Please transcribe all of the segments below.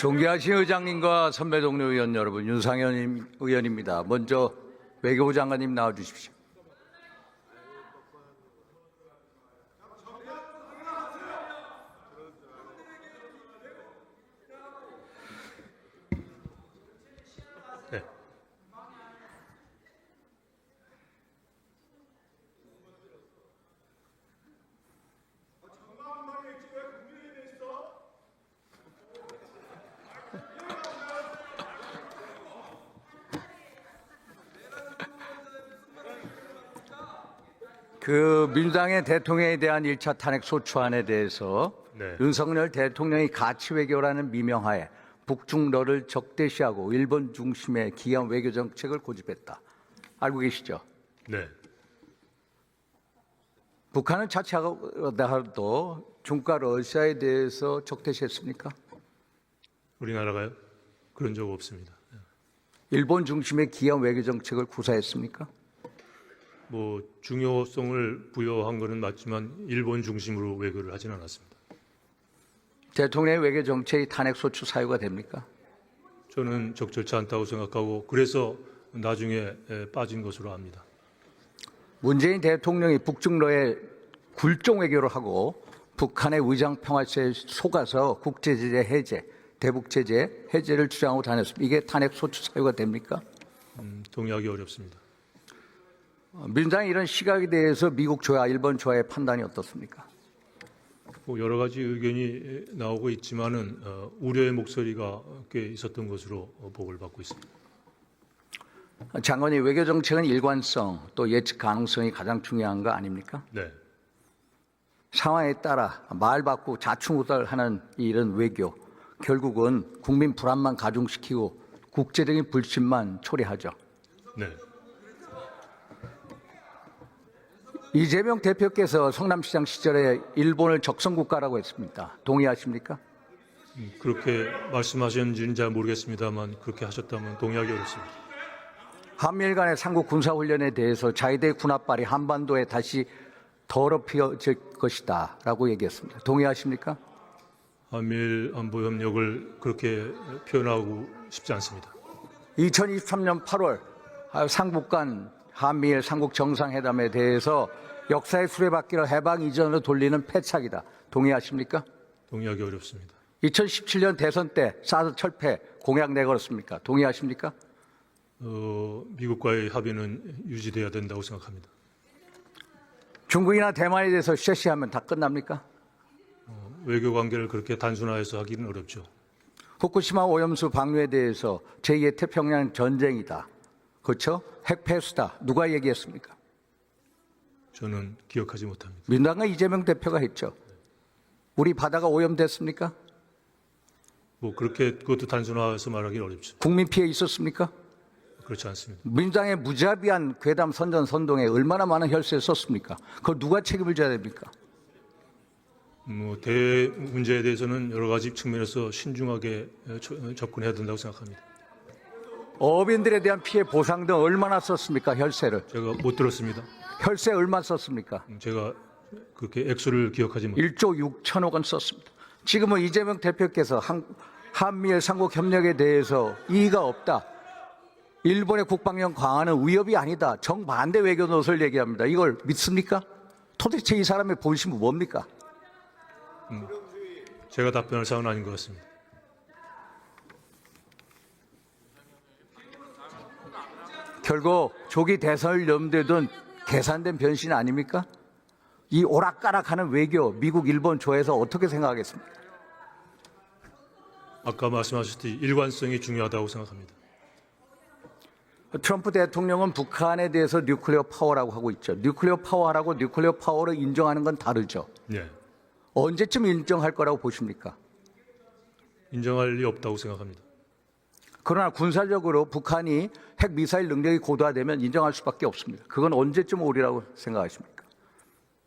존귀하신 의장님과 선배 동료 의원 여러분, 윤상현 의원입니다. 먼저 외교부 장관님 나와 주십시오. 네. 민주당의 대통령에 대한 1차 탄핵 소추안에 대해서 네. 윤석열 대통령이 가치 외교라는 미명하에 북중러를 적대시하고 일본 중심의 기한 외교 정책을 고집했다. 알고 계시죠? 네. 북한은 자체하고도 중국과 러시아에 대해서 적대시했습니까? 우리나라가요? 그런 적 없습니다. 일본 중심의 기한 외교 정책을 구사했습니까? 뭐 중요성을 부여한 것은 맞지만 일본 중심으로 외교를 하진 않았습니다. 대통령의 외교 정책이 탄핵 소추 사유가 됩니까? 저는 적절치 않다고 생각하고 그래서 나중에 빠진 것으로 압니다. 문재인 대통령이 북중러에 굴종 외교를 하고 북한의 의장 평화체에 속아서 국제제재 해제, 대북제재 해제를 주장하고 다녔습니다. 이게 탄핵 소추 사유가 됩니까? 동의하기 어렵습니다. 민주당의 이런 시각에 대해서 미국 조야, 일본 조야의 판단이 어떻습니까? 뭐 여러 가지 의견이 나오고 있지만은 우려의 목소리가 꽤 있었던 것으로 보고를 받고 있습니다. 장관님, 외교 정책은 일관성 또 예측 가능성이 가장 중요한 거 아닙니까? 네. 상황에 따라 말 바꾸고 자충우돌하는 이런 외교, 결국은 국민 불안만 가중시키고 국제적인 불신만 초래하죠. 네. 이재명 대표께서 성남시장 시절에 일본을 적성국가라고 했습니다. 동의하십니까? 그렇게 말씀하셨는지는 잘 모르겠습니다만 그렇게 하셨다면 동의하기 어렵습니다. 한미일 간의 삼국 군사훈련에 대해서 자위대 군합발이 한반도에 다시 더럽혀질 것이다 라고 얘기했습니다. 동의하십니까? 한미일 안보 협력을 그렇게 표현하고 싶지 않습니다. 2023년 8월 삼국 간 한미일 삼국 정상회담에 대해서 역사의 수레바퀴를 해방 이전으로 돌리는 패착이다. 동의하십니까? 동의하기 어렵습니다. 2017년 대선 때 사드 철폐 공약 내걸었습니까? 동의하십니까? 미국과의 합의는 유지돼야 된다고 생각합니다. 중국이나 대만에 대해서 쉐시하면 다 끝납니까? 외교 관계를 그렇게 단순화해서 하기는 어렵죠. 후쿠시마 오염수 방류에 대해서 제2의 태평양 전쟁이다. 그렇죠? 핵폐수다. 누가 얘기했습니까? 저는 기억하지 못합니다. 민주당과 이재명 대표가 했죠. 우리 바다가 오염됐습니까? 뭐 그렇게 그것도 단순화해서 말하기는 어렵죠. 국민 피해 있었습니까? 그렇지 않습니다. 민주당의 무자비한 괴담 선전 선동에 얼마나 많은 혈세를 썼습니까? 그걸 누가 책임을 져야 됩니까? 뭐 대 문제에 대해서는 여러 가지 측면에서 신중하게 접근해야 된다고 생각합니다. 어민들에 대한 피해 보상 등 얼마나 썼습니까? 혈세를. 제가 못 들었습니다. 혈세 얼마 썼습니까? 제가 그렇게 액수를 기억하지 못합니다. 1조 6천억 원 썼습니다. 지금은 이재명 대표께서 한미일 삼국 협력에 대해서 이의가 없다. 일본의 국방력 강화는 위협이 아니다. 정반대 외교 노선을 얘기합니다. 이걸 믿습니까? 도대체 이 사람의 본심은 뭡니까? 제가 답변할 사안은 아닌 것 같습니다. 결국 조기 대선을 염두에 둔 계산된 변신 아닙니까? 이 오락가락하는 외교, 미국, 일본 조에서 어떻게 생각하겠습니까? 아까 말씀하셨듯이 일관성이 중요하다고 생각합니다. 트럼프 대통령은 북한에 대해서 뉴클리어 파워라고 하고 있죠. 뉴클리어 파워라고 뉴클리어 파워를 인정하는 건 다르죠. 네. 언제쯤 인정할 거라고 보십니까? 인정할 리 없다고 생각합니다. 그러나 군사적으로 북한이 핵미사일 능력이 고도화되면 인정할 수밖에 없습니다. 그건 언제쯤 오리라고 생각하십니까?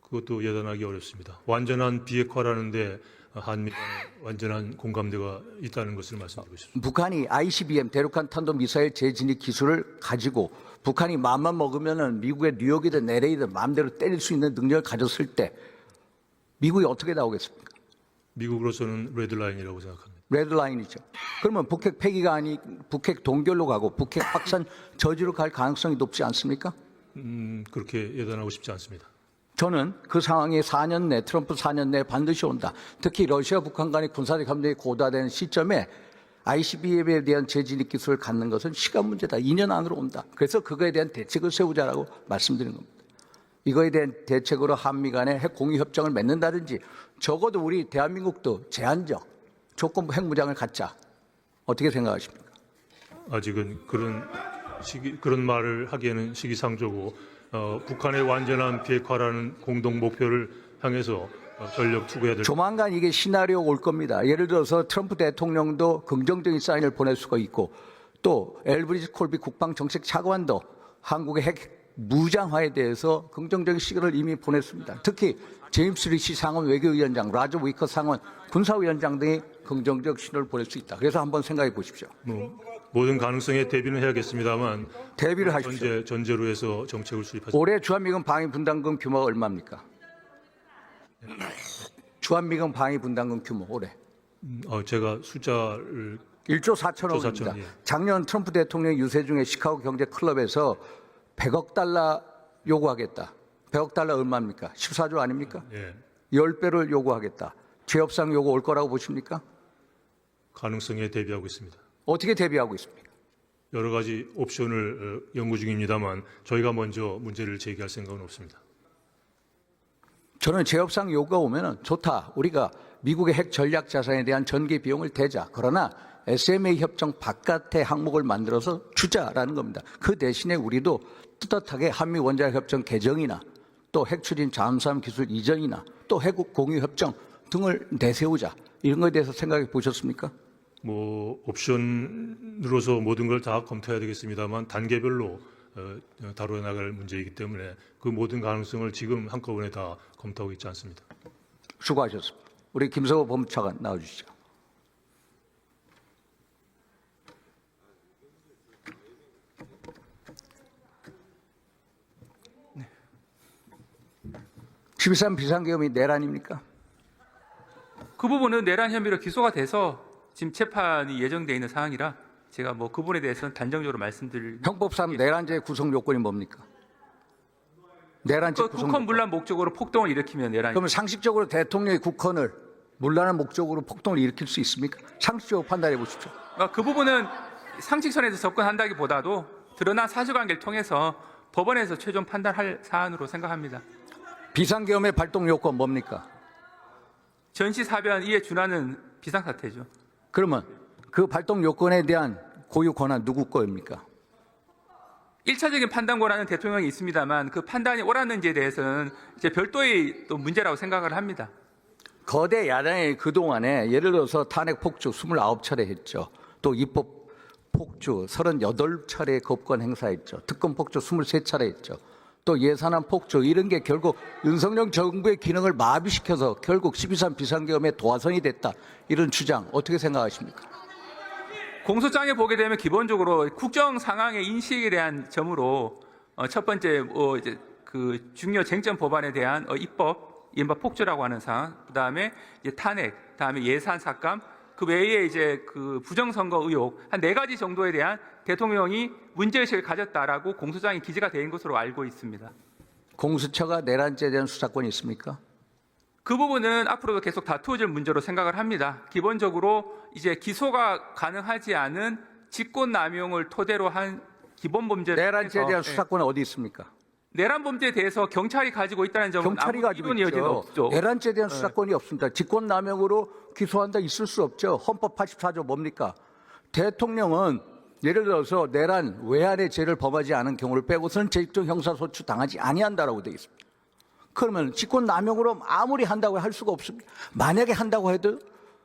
그것도 예단하기 어렵습니다. 완전한 비핵화라는데 한미 간에 완전한 공감대가 있다는 것을 말씀드리고 싶습니다. 북한이 ICBM 대륙간 탄도미사일 재진입 기술을 가지고 북한이 마음만 먹으면은 미국의 뉴욕이든 LA든 마음대로 때릴 수 있는 능력을 가졌을 때 미국이 어떻게 나오겠습니까? 미국으로서는 레드라인이라고 생각합니다. 레드라인이죠. 그러면 북핵 폐기가 아니 북핵 동결로 가고 북핵 확산 저지로 갈 가능성이 높지 않습니까? 그렇게 예단하고 싶지 않습니다. 저는 그 상황이 4년 내 트럼프 4년 내에 반드시 온다. 특히 러시아 북한 간의 군사적 협력이 고도화되는 시점에 ICBM에 대한 재진입 기술을 갖는 것은 시간 문제다. 2년 안으로 온다. 그래서 그거에 대한 대책을 세우자라고 말씀드리는 겁니다. 이거에 대한 대책으로 한미 간의 핵 공유 협정을 맺는다든지 적어도 우리 대한민국도 제한적 조건부 핵무장을 갖자. 어떻게 생각하십니까? 아직은 그런 말을 하기에는 시기상조고 북한의 완전한 비핵화라는 공동 목표를 향해서 전력 투구해야 될. 조만간 이게 시나리오 올 겁니다. 예를 들어서 트럼프 대통령도 긍정적인 사인을 보낼 수가 있고 또 엘브리지 콜비 국방정책 차관도 한국의 핵 무장화에 대해서 긍정적인 시그널을 이미 보냈습니다. 특히 제임스 리시 상원 외교위원장, 라저 위커 상원 군사위원장 등이 긍정적 신호를 보낼 수 있다. 그래서 한번 생각해 보십시오. 모든 가능성에 대비는 해야겠습니다만 대비를 하십시오. 전제로 해서 정책을 수립하자. 올해 주한미군 방위 분담금 규모가 얼마입니까? 주한미군 방위 분담금 규모 올해. 제가 숫자를 1조 4천억입니다. 4천, 예. 작년 트럼프 대통령 유세 중에 시카고 경제 클럽에서 100억 달러 요구하겠다. 100억 달러 얼마입니까? 14조 아닙니까? 예, 10배를 요구하겠다. 재협상 요구 올 거라고 보십니까? 가능성에 대비하고 있습니다. 어떻게 대비하고 있습니까? 여러 가지 옵션을 연구 중입니다만 저희가 먼저 문제를 제기할 생각은 없습니다. 저는 재협상 요구가 오면은 좋다. 우리가 미국의 핵 전략 자산에 대한 전개 비용을 대자. 그러나 SMA 협정 바깥의 항목을 만들어서 주자라는 겁니다. 그 대신에 우리도 떳떳하게 한미 원자력 협정 개정이나 또 핵 추진 잠수함 기술 이전이나 또 해국 공유 협정 등을 내세우자. 이런 것에 대해서 생각해 보셨습니까? 옵션으로서 모든 걸 다 검토해야 되겠습니다만 단계별로 다뤄 나갈 문제이기 때문에 그 모든 가능성을 지금 한꺼번에 다 검토하고 있지 않습니다. 수고하셨습니다. 우리 김성호 법무차관 나와주시죠. 네. 12.3 비상계엄이 내란입니까? 그 부분은 내란 혐의로 기소가 돼서 지금 재판이 예정되어 있는 상황이라 제가 그 부분에 대해서는 단정적으로 말씀드릴. 형법상 내란죄 구성 요건이 뭡니까? 내란죄 구성 국헌 요건. 문란 목적으로 폭동을 일으키면 내란. 그러면 상식적으로 대통령이 국헌을 문란한 목적으로 폭동을 일으킬 수 있습니까? 상식적으로 판단해 보십시오. 그 부분은 상식선에서 접근한다기보다도 드러난 사실관계를 통해서 법원에서 최종 판단할 사안으로 생각합니다. 비상계엄의 발동 요건 뭡니까? 전시사변 이에 준하는 비상사태죠. 그러면 그 발동 요건에 대한 고유 권한 누구 거입니까? 1차적인 판단 권한은 대통령이 있습니다만 그 판단이 옳았는지에 대해서는 이제 별도의 또 문제라고 생각을 합니다. 거대 야당이 그동안에 예를 들어서 탄핵 폭주 29차례 했죠. 또 입법 폭주 38차례 거부권 행사했죠. 특검 폭주 23차례 했죠. 또 예산안 폭주 이런 게 결국 윤석열 정부의 기능을 마비시켜서 결국 12.3 비상계엄의 도화선이 됐다. 이런 주장 어떻게 생각하십니까? 공소장에 보게 되면 기본적으로 국정 상황의 인식에 대한 점으로 첫 번째 이제 그 중요 쟁점 법안에 대한 입법, 이른바 폭주라고 하는 사항, 그다음에 이제 탄핵, 그다음에 예산 삭감, 그 외에 이제 그 부정선거 의혹 한 4가지 정도에 대한 대통령이 문제의식을 가졌다라고 공소장에 기재가 된 것으로 알고 있습니다. 공수처가 내란죄에 대한 수사권이 있습니까? 그 부분은 앞으로도 계속 다투어질 문제로 생각을 합니다. 기본적으로 이제 기소가 가능하지 않은 직권남용을 토대로 한 기본범죄 내란죄에 대한 수사권은 어디 있습니까? 내란 범죄에 대해서 경찰이 가지고 있다는 점은 경찰이 가지고 이론의 여지는 있죠. 없죠. 내란죄에 대한 수사권이 없습니다. 직권남용으로 기소한다 있을 수 없죠. 헌법 84조 뭡니까? 대통령은 예를 들어서 내란 외환의 죄를 범하지 않은 경우를 빼고서는 재직적 형사소추 당하지 아니한다라고 되어 있습니다. 그러면 직권남용으로 아무리 한다고 할 수가 없습니다. 만약에 한다고 해도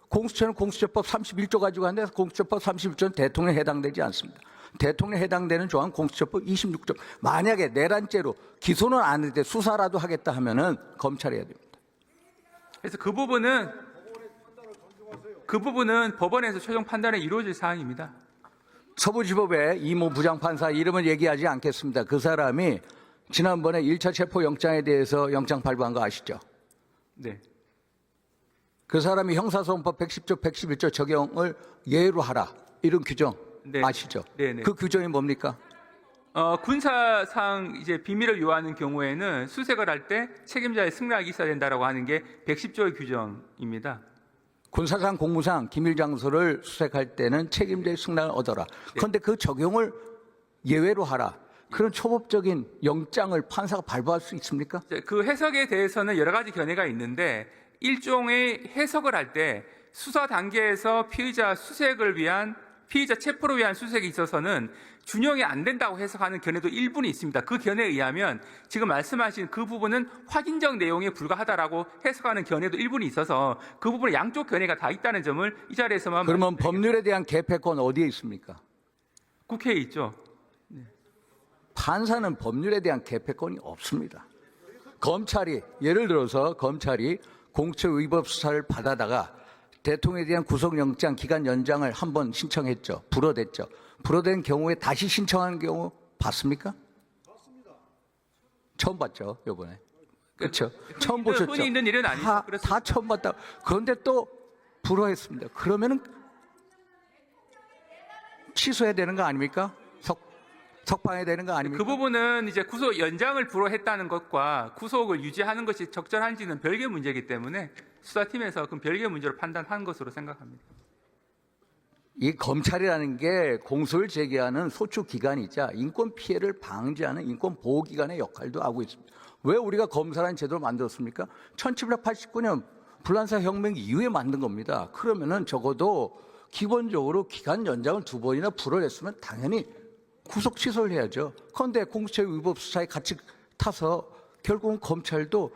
공수처는 공수처법 31조 가지고 하는데 공수처법 31조는 대통령에 해당되지 않습니다. 대통령에 해당되는 조항 공수처법 26조. 만약에 내란죄로 기소는 안 했는데 수사라도 하겠다 하면은 검찰이 해야 됩니다. 그래서 그 부분은 법원에서 최종 판단이 이루어질 사항입니다. 서부지법의 이모 부장판사 이름은 얘기하지 않겠습니다. 그 사람이 지난번에 1차 체포영장에 대해서 영장 발부한 거 아시죠? 네. 그 사람이 형사소송법 110조, 111조 적용을 예외로 하라. 이런 규정 네. 아시죠? 네네. 그 규정이 뭡니까? 군사상 이제 비밀을 요하는 경우에는 수색을 할 때 책임자의 승낙이 있어야 된다라고 하는 게 110조의 규정입니다. 군사상 공무상 기밀 장소를 수색할 때는 책임자의 승낙을 얻어라. 그런데 그 적용을 예외로 하라. 그런 초법적인 영장을 판사가 발부할 수 있습니까? 이제 그 해석에 대해서는 여러 가지 견해가 있는데 일종의 해석을 할 때 수사 단계에서 피의자 수색을 위한 피의자 체포를 위한 수색에 있어서는 준용이 안 된다고 해석하는 견해도 일부는 있습니다. 그 견해에 의하면 지금 말씀하신 그 부분은 확인적 내용에 불과하다라고 해석하는 견해도 일부는 있어서 그 부분에 양쪽 견해가 다 있다는 점을 이 자리에서만 그러면 법률에 대한 개폐권 어디에 있습니까? 국회에 있죠. 판사는 법률에 대한 개폐권이 없습니다. 검찰이 예를 들어서 검찰이 공처위법 수사를 받아다가 대통령에 대한 구속영장 기간 연장을 한번 신청했죠. 불어댔죠. 불어된 경우에 다시 신청하는 경우 봤습니까? 봤습니다. 처음 봤죠, 이번에. 그렇죠. 처음 보셨죠. 흔히 있는 일은 아니죠. 다 처음 봤다. 그런데 또 불어했습니다. 그러면은 취소해야 되는 거 아닙니까? 석방해야 되는 거 아닙니까? 그 부분은 이제 구속 연장을 불허했다는 것과 구속을 유지하는 것이 적절한지는 별개 문제이기 때문에 수사팀에서 그럼 별개 문제로 판단한 것으로 생각합니다. 이 검찰이라는 게 공소를 제기하는 소추 기관이자 인권 피해를 방지하는 인권 보호 기관의 역할도 하고 있습니다. 왜 우리가 검사라는 제도를 만들었습니까? 1789년 불란사 혁명 이후에 만든 겁니다. 그러면은 적어도 기본적으로 기간 연장을 2번이나 불허했으면 당연히 구속 취소를 해야죠. 그런데 공수처위법 수사에 같이 타서 결국은 검찰도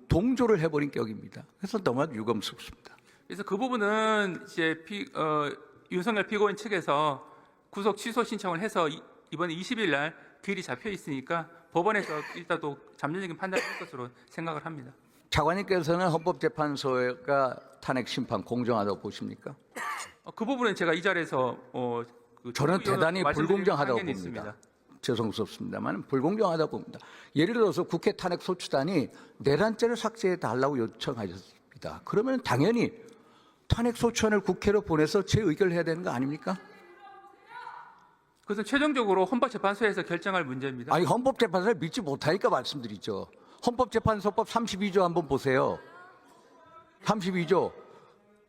동조를 해버린 격입니다. 그래서 너무나도 유감스럽습니다. 그래서 그 부분은 이제 윤석열 피고인 측에서 구속 취소 신청을 해서 이번에 20일 날 기일이 잡혀 있으니까 법원에서 일단 또 잠정적인 판단을 할 것으로 생각을 합니다. 차관님께서는 헌법재판소가 탄핵 심판 공정하다고 보십니까? 그 부분은 제가 이 자리에서 저는 대단히 불공정하다고 한견이 봅니다. 있습니다. 죄송스럽습니다만 불공정하다고 봅니다. 예를 들어서 국회 탄핵 소추단이 내란죄를 삭제해 달라고 요청하셨습니다. 그러면 당연히 탄핵 소추안을 국회로 보내서 재의결을 해야 되는 거 아닙니까? 그것은 최종적으로 헌법재판소에서 결정할 문제입니다. 아니 헌법재판소를 믿지 못하니까 말씀드리죠. 헌법재판소법 32조 한번 보세요. 32조.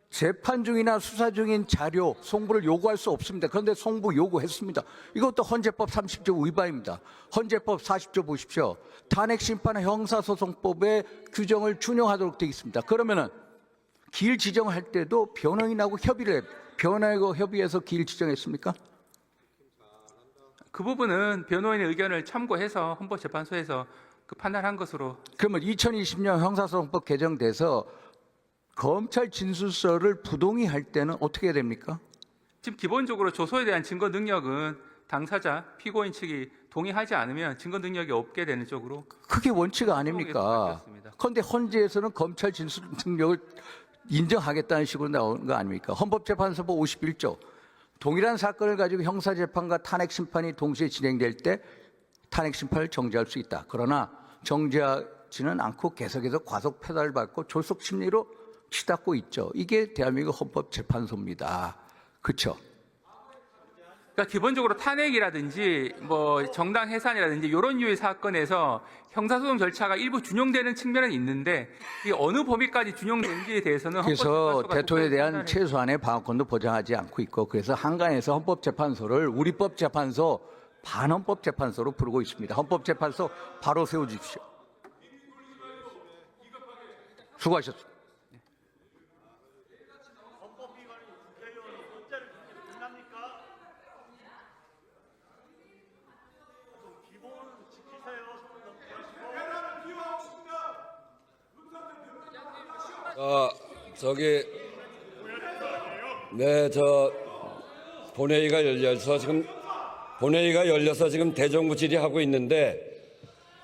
재판 중이나 수사 중인 자료 송부를 요구할 수 없습니다. 그런데 송부 요구했습니다. 이것도 헌재법 30조 위반입니다. 헌재법 40조 보십시오. 탄핵 심판 형사소송법의 규정을 준용하도록 되어 있습니다. 그러면은 기일 지정할 때도 변호인하고 협의를 해요. 변호인하고 협의해서 기일 지정했습니까? 그 부분은 변호인의 의견을 참고해서 헌법재판소에서 그 판단한 것으로. 그러면 2020년 형사소송법 개정돼서 검찰 진술서를 부동의할 때는 어떻게 해야 됩니까? 지금 기본적으로 조소에 대한 증거 능력은 당사자, 피고인 측이 동의하지 않으면 증거 능력이 없게 되는 쪽으로. 그게 원칙 아닙니까? 그런데 헌재에서는 검찰 진술 능력을 인정하겠다는 식으로 나오는 거 아닙니까? 헌법재판소법 51조. 동일한 사건을 가지고 형사재판과 탄핵심판이 동시에 진행될 때 탄핵심판을 정지할 수 있다. 그러나 정지하지는 않고 계속해서 과속 페달을 밟고 졸속 심리로 치닫고 있죠. 이게 대한민국 헌법재판소입니다. 그렇죠? 그러니까 기본적으로 탄핵이라든지 뭐 정당 해산이라든지 이런 유의 사건에서 형사소송 절차가 일부 준용되는 측면은 있는데 이 어느 범위까지 준용되는지에 대해서는 그래서 대통령에 대한 판단을 최소한의 방어권도 보장하지 않고 있고 그래서 한간에서 헌법재판소를 우리법재판소 반헌법재판소로 부르고 있습니다. 헌법재판소 바로 세워주십시오. 수고하셨습니다. 본회의가 열려서 지금 대정부 질의하고 있는데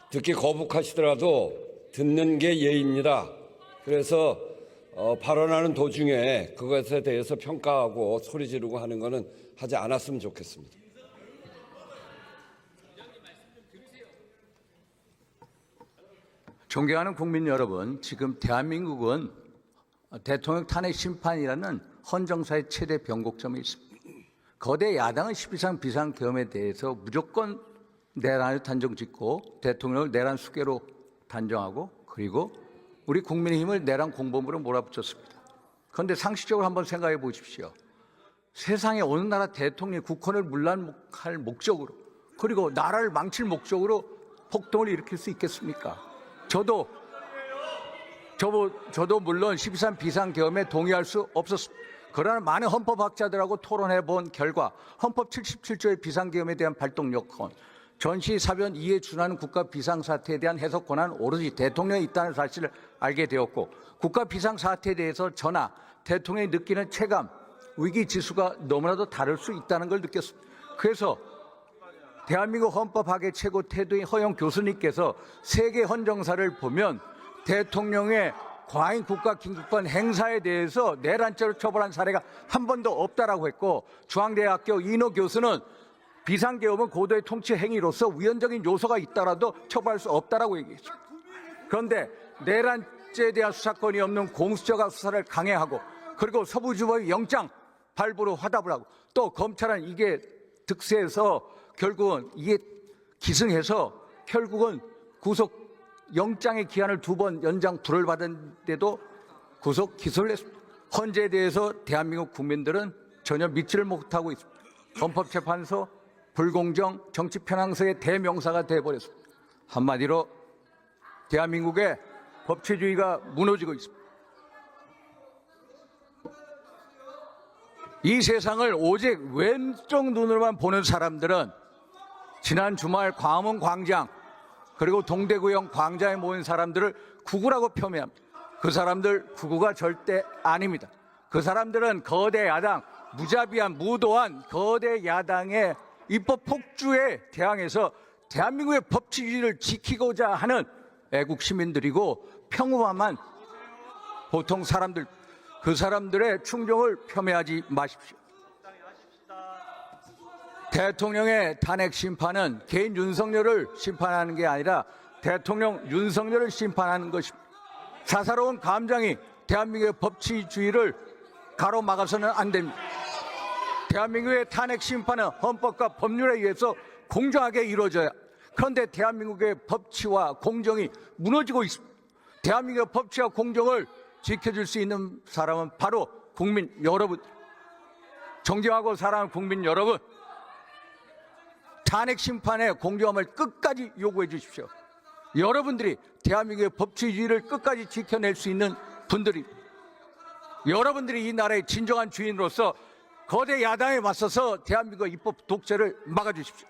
듣기 거북하시더라도 듣는 게 예의입니다. 그래서 발언하는 도중에 그것에 대해서 평가하고 소리 지르고 하는 거는 하지 않았으면 좋겠습니다. 존경하는 국민 여러분, 지금 대한민국은 대통령 탄핵 심판이라는 헌정사의 최대 변곡점이 있습니다. 거대 야당은 12상 비상계엄에 대해서 무조건 내란을 단정짓고 대통령을 내란 수괴로 단정하고 그리고 우리 국민의힘을 내란 공범으로 몰아붙였습니다. 그런데 상식적으로 한번 생각해 보십시오. 세상에 어느 나라 대통령이 국헌을 문란할 목적으로 그리고 나라를 망칠 목적으로 폭동을 일으킬 수 있겠습니까? 저도 물론 12.3 비상계엄에 동의할 수 없었습니다. 그러나 많은 헌법학자들하고 토론해 본 결과 헌법 77조의 비상계엄에 대한 발동 여건, 전시사변 이에 준하는 국가 비상사태에 대한 해석 권한은 오로지 대통령에 있다는 사실을 알게 되었고 국가 비상사태에 대해서 저나 대통령이 느끼는 체감, 위기 지수가 너무나도 다를 수 있다는 걸 느꼈습니다. 그래서 대한민국 헌법학의 최고 태도인 허영 교수님께서 세계 헌정사를 보면 대통령의 과잉 국가 긴급한 행사에 대해서 내란죄로 처벌한 사례가 한 번도 없다라고 했고 중앙대학교 이인호 교수는 비상계엄은 고도의 통치 행위로서 위헌적인 요소가 있더라도 처벌할 수 없다라고 얘기했습니다. 그런데 내란죄에 대한 수사권이 없는 공수처가 수사를 강행하고 그리고 서부지법이 영장 발부로 화답을 하고 또 검찰은 이게 득세해서 결국은 이게 기승해서 결국은 구속 영장의 기한을 2번 연장 불을 받았는데도 구속 기소를 했습니다. 헌재에 대해서 대한민국 국민들은 전혀 믿지를 못하고 있습니다. 헌법재판소 불공정 정치 편향성의 대명사가 되어버렸습니다. 한마디로 대한민국의 법치주의가 무너지고 있습니다. 이 세상을 오직 왼쪽 눈으로만 보는 사람들은 지난 주말 광화문 광장 그리고 동대구형 광장에 모인 사람들을 구구라고 폄훼합니다. 그 사람들 구구가 절대 아닙니다. 그 사람들은 거대 야당, 무자비한 무도한 거대 야당의 입법 폭주에 대항해서 대한민국의 법치주의를 지키고자 하는 애국 시민들이고 평범한 보통 사람들, 그 사람들의 충정을 폄훼하지 마십시오. 대통령의 탄핵 심판은 개인 윤석열을 심판하는 게 아니라 대통령 윤석열을 심판하는 것입니다. 사사로운 감정이 대한민국의 법치주의를 가로막아서는 안 됩니다. 대한민국의 탄핵 심판은 헌법과 법률에 의해서 공정하게 이루어져야. 그런데 대한민국의 법치와 공정이 무너지고 있습니다. 대한민국의 법치와 공정을 지켜줄 수 있는 사람은 바로 국민 여러분, 존경하고 사랑하는 국민 여러분, 탄핵 심판의 공정함을 끝까지 요구해 주십시오. 여러분들이 대한민국의 법치주의를 끝까지 지켜낼 수 있는 분들입니다. 여러분들이 이 나라의 진정한 주인으로서 거대 야당에 맞서서 대한민국 입법 독재를 막아주십시오.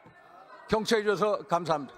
경청해 주셔서 감사합니다.